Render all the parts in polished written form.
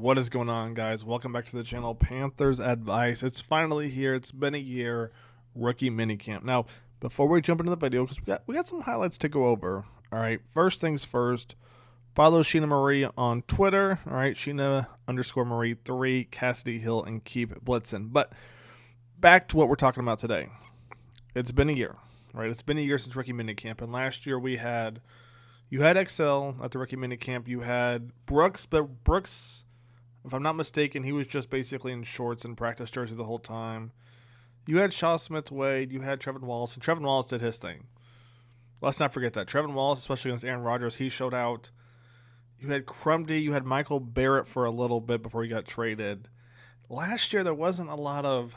What is going on, guys? Welcome back to the channel, Panthers Advice. It's finally here. It's been a year, rookie minicamp. Now, before we jump into the video, because we got some highlights to go over. All right, first things first. Follow Sheena Marie on Twitter. All right, Sheena_Marie 3, Cassidy Hill, and keep blitzing. But back to what we're talking about today. It's been a year, right? It's been a year since rookie minicamp, and last year you had Excel at the rookie minicamp. You had Brooks, but Brooks, if I'm not mistaken, he was just basically in shorts and practice jersey the whole time. You had Shaw Smith-Wade. You had Trevin Wallace, and Trevin Wallace did his thing. Let's not forget that. Trevin Wallace, especially against Aaron Rodgers, he showed out. You had Crumdy. You had Michael Barrett for a little bit before he got traded. Last year, there wasn't a lot of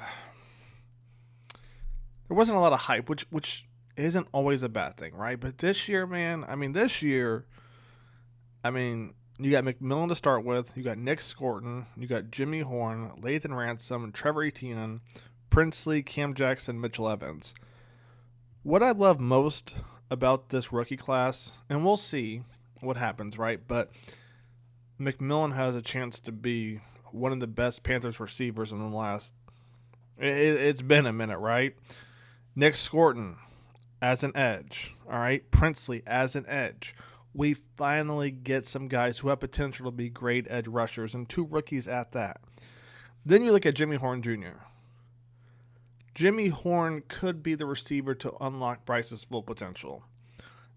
hype, which isn't always a bad thing, right? But this year, man, you got McMillan to start with. You got Nick Scorton. You got Jimmy Horn, Lathan Ransom, Trevor Etienne, Princely, Cam Jackson, Mitchell Evans. What I love most about this rookie class, and we'll see what happens, right? But McMillan has a chance to be one of the best Panthers receivers in the last. It's been a minute, right? Nick Scorton as an edge, all right? Princely as an edge. We finally get some guys who have potential to be great edge rushers, and two rookies at that. Then you look at Jimmy Horn Jr. Jimmy Horn could be the receiver to unlock Bryce's full potential.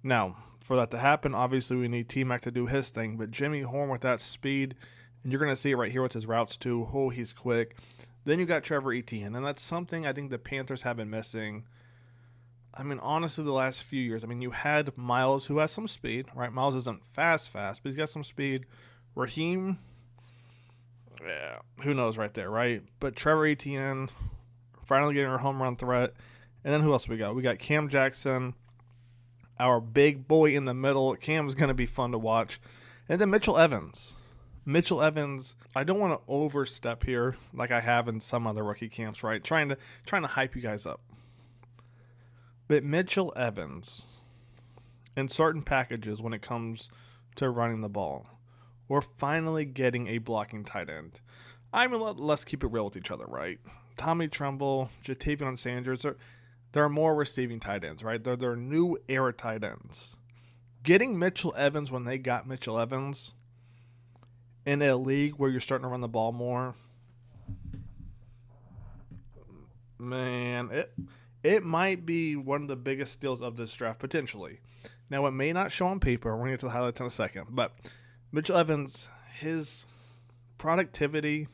Now, for that to happen, obviously we need T-Mac to do his thing, but Jimmy Horn with that speed, and you're going to see it right here with his routes too. Oh, he's quick. Then you got Trevor Etienne, and that's something I think the Panthers have been missing. Honestly, the last few years, you had Miles, who has some speed, right? Miles isn't fast, but he's got some speed. Raheem, yeah, who knows right there, right? But Trevor Etienne, finally getting our home run threat. And then who else we got? We got Cam Jackson, our big boy in the middle. Cam's going to be fun to watch. And then Mitchell Evans. I don't want to overstep here like I have in some other rookie camps, right? Trying to hype you guys up. But Mitchell Evans, in certain packages when it comes to running the ball, we're finally getting a blocking tight end. Let's keep it real with each other, right? Tommy Tremble, Jatavion Sanders, they're more receiving tight ends, right? They're new era tight ends. Getting Mitchell Evans when they got Mitchell Evans in a league where you're starting to run the ball more, man, it might be one of the biggest steals of this draft, potentially. Now, it may not show on paper. We're going to get to the highlights in a second. But Mitchell Evans, his productivity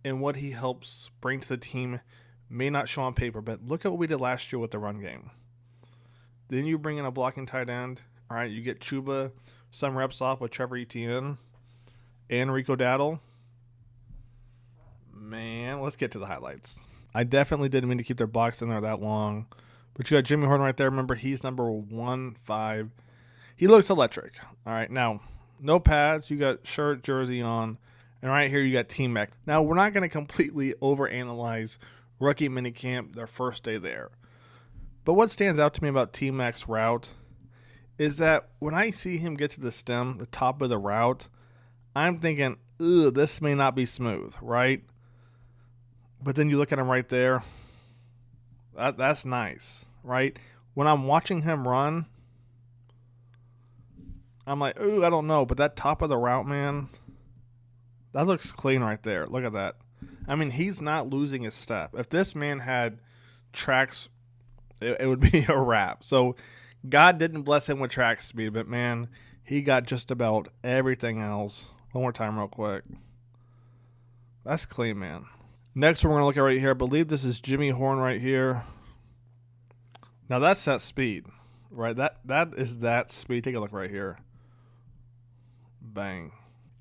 and what he helps bring to the team may not show on paper. But look at what we did last year with the run game. Then you bring in a blocking tight end. All right, you get Chuba some reps off with Trevor Etienne and Rico Daddle. Man, let's get to the highlights. I definitely didn't mean to keep their box in there that long. But you got Jimmy Horn right there. Remember, he's number 1-5. He looks electric. All right, now, no pads. You got shirt, jersey on. And right here, you got T-Mac. Now, we're not going to completely overanalyze rookie minicamp, their first day there. But what stands out to me about T-Mac's route is that when I see him get to the stem, the top of the route, I'm thinking, ugh, this may not be smooth, right? But then you look at him right there. That's nice, right? When I'm watching him run, I'm like, ooh, I don't know. But that top of the route, man, that looks clean right there. Look at that. He's not losing his step. If this man had tracks, it would be a wrap. So God didn't bless him with track speed, but, man, he got just about everything else. One more time real quick. That's clean, man. Next, we're going to look at right here. I believe this is Jimmy Horn right here. Now, that's that speed, right? That is that speed. Take a look right here. Bang.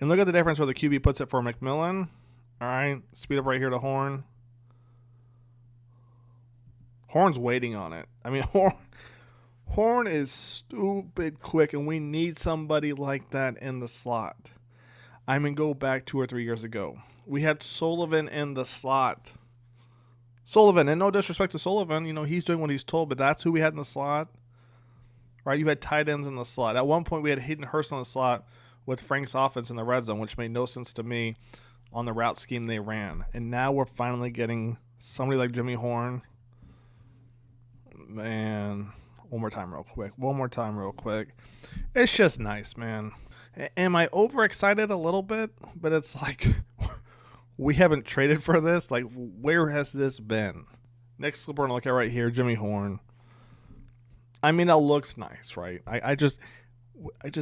And look at the difference where the QB puts it for McMillan. All right. Speed up right here to Horn. Horn's waiting on it. Horn is stupid quick, and we need somebody like that in the slot. Go back 2 or 3 years ago. We had Sullivan in the slot. Sullivan, and no disrespect to Sullivan, he's doing what he's told, but that's who we had in the slot. Right? You had tight ends in the slot. At one point, we had Hayden Hurst in the slot with Frank's offense in the red zone, which made no sense to me on the route scheme they ran. And now we're finally getting somebody like Jimmy Horn. Man, one more time real quick. It's just nice, man. Am I overexcited a little bit? But it's like, we haven't traded for this. Like, where has this been? Next clip we're going to look at right here, Jimmy Horn. I mean, it looks nice, right? I just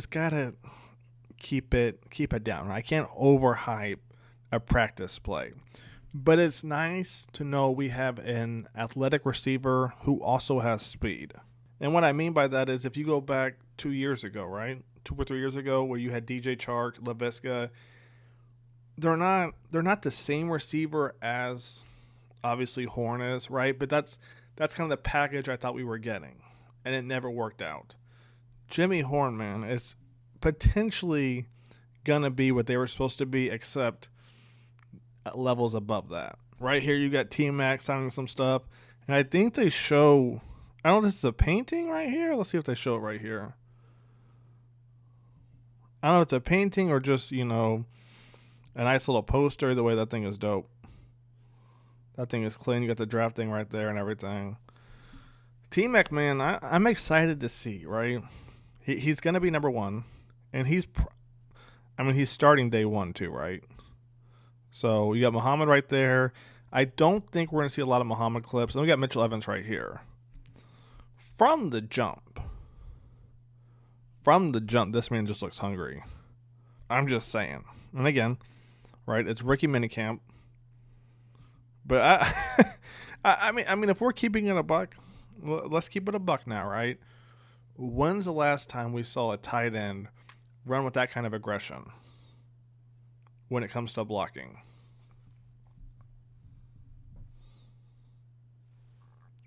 gotta keep it down. I can't overhype a practice play. But it's nice to know we have an athletic receiver who also has speed. And what I mean by that is if you go back 2 years ago, right? 2 or 3 years ago where you had DJ Chark, LaVisca, they're not the same receiver as obviously Horn is, right? But that's kind of the package I thought we were getting. And it never worked out. Jimmy Horn, man, is potentially going to be what they were supposed to be, except levels above that. Right here, you got T-Mac signing some stuff. And I think they show, I don't know if this is a painting right here. Let's see if they show it right here. I don't know if it's a painting or just, a nice little poster. The way that thing is dope. That thing is clean. You got the draft thing right there and everything. T-Mac, man, I'm excited to see, right? He's going to be number one. And he's starting day one too, right? So you got Muhammad right there. I don't think we're going to see a lot of Muhammad clips. And we got Mitchell Evans right here. From the jump, this man just looks hungry. I'm just saying. And again, right, it's rookie minicamp. But I mean, if we're keeping it a buck, let's keep it a buck now, right? When's the last time we saw a tight end run with that kind of aggression when it comes to blocking?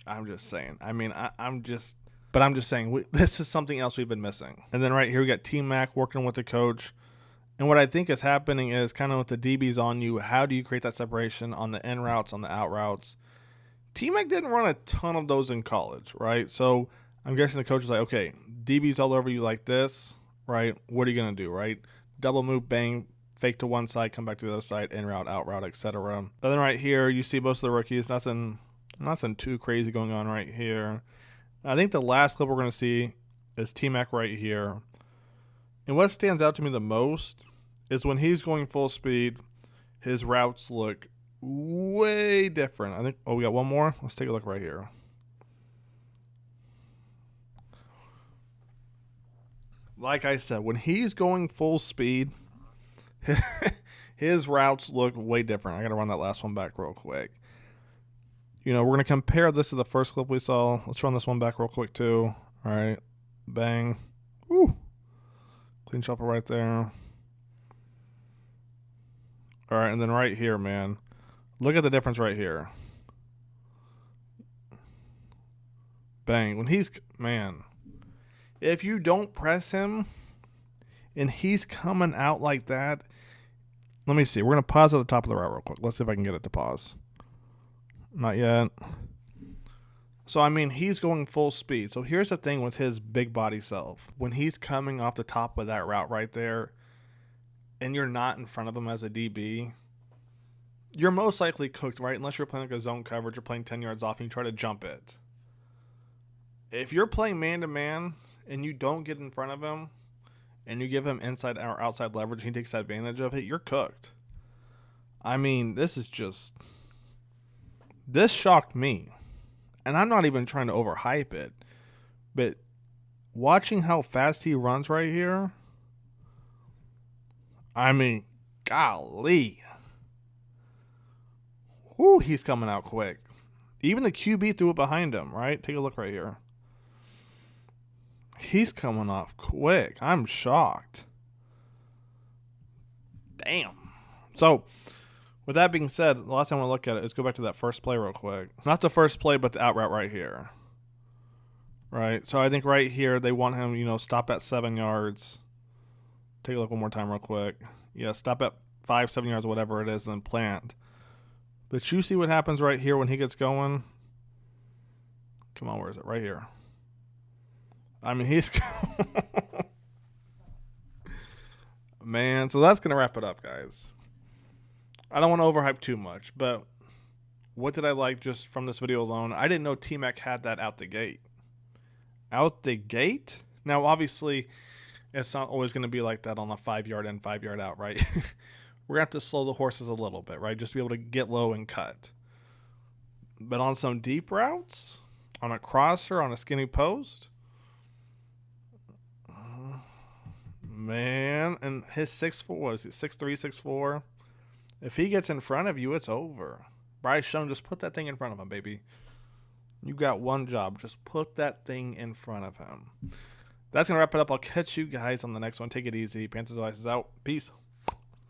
I'm just saying. I mean, I'm just saying this is something else we've been missing. And then right here we got T-Mac working with the coach. And what I think is happening is kind of with the DBs on you, how do you create that separation on the in routes, on the out routes? T-Mac didn't run a ton of those in college, right? So I'm guessing the coach is like, okay, DB's all over you like this, right? What are you going to do, right? Double move, bang, fake to one side, come back to the other side, in route, out route, etc. Then right here, you see most of the rookies, nothing too crazy going on right here. I think the last clip we're going to see is T-Mac right here. And what stands out to me the most is when he's going full speed, his routes look way different. I think, we got one more. Let's take a look right here. Like I said, when he's going full speed, his routes look way different. I got to run that last one back real quick. We're going to compare this to the first clip we saw. Let's run this one back real quick too. All right. Bang. Woo. Clean shuffle right there. All right, and then right here, man. Look at the difference right here. Bang. When he's, man, if you don't press him and he's coming out like that, let me see. We're going to pause at the top of the route real quick. Let's see if I can get it to pause. Not yet. So, I mean, he's going full speed. So here's the thing with his big body self. When he's coming off the top of that route right there, and you're not in front of him as a DB, you're most likely cooked, right? Unless you're playing like a zone coverage, you're playing 10 yards off and you try to jump it. If you're playing man-to-man and you don't get in front of him and you give him inside or outside leverage and he takes advantage of it, you're cooked. I mean, this shocked me. And I'm not even trying to overhype it. But watching how fast he runs right here, I mean, golly. Whoo, he's coming out quick. Even the QB threw it behind him, right? Take a look right here. He's coming off quick. I'm shocked. Damn. So, with that being said, the last time I want to look at it is go back to that first play real quick. Not the first play, but the out route right here. Right? So I think right here they want him, stop at 7 yards. Take a look one more time real quick. Yeah, stop at 5, 7 yards, whatever it is, and then plant. But you see what happens right here when he gets going? Come on, where is it? Right here. I mean, he's... Man, so that's going to wrap it up, guys. I don't want to overhype too much, but what did I like just from this video alone? I didn't know T-Mac had that out the gate. Out the gate? Now, obviously, it's not always going to be like that on a 5-yard in, 5-yard out, right? We're going to have to slow the horses a little bit, right? Just to be able to get low and cut. But on some deep routes, on a crosser, on a skinny post, man, and his 6'4", what is it, 6'3", 6'4"? If he gets in front of you, it's over. Bryce Young, just put that thing in front of him, baby. You got one job. Just put that thing in front of him. That's going to wrap it up. I'll catch you guys on the next one. Take it easy. Panthers Ice is out. Peace.